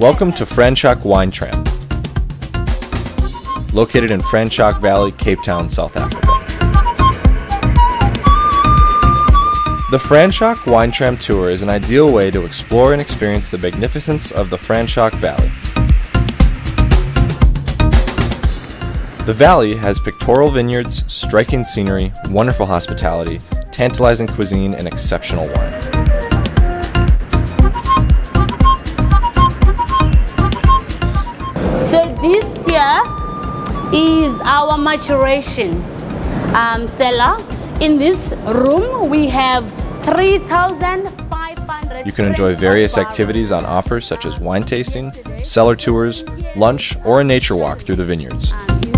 Welcome to Franschhoek Wine Tram, located in Franschhoek Valley, Cape Town, South Africa. The Franschhoek Wine Tram Tour is an ideal way to explore and experience the magnificence of the Franschhoek Valley. The valley has pictorial vineyards, striking scenery, wonderful hospitality, tantalizing cuisine, and exceptional wine. So this here is our maturation cellar. In this room we have 3,500. You can enjoy various activities on offer such as wine tasting, cellar tours, lunch, or a nature walk through the vineyards.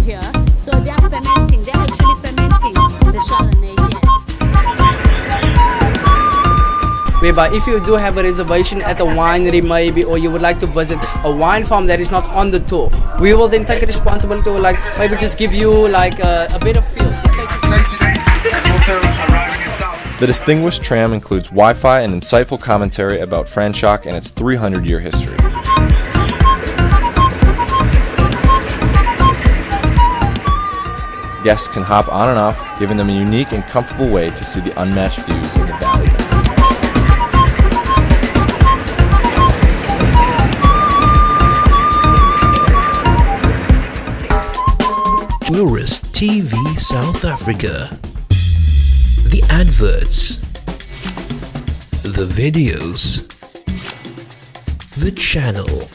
Here. So they are fermenting, they're actually fermenting the Chardonnay here. Whereby if you do have a reservation at a winery maybe, or you would like to visit a wine farm that is not on the tour, we will then take a responsibility to like maybe just give you like a bit of feel. The distinguished tram includes Wi-Fi and insightful commentary about Franschhoek and its 300-year history. Guests can hop on and off, giving them a unique and comfortable way to see the unmatched views of the valley. Tourist TV South Africa. The adverts, the videos, the channel.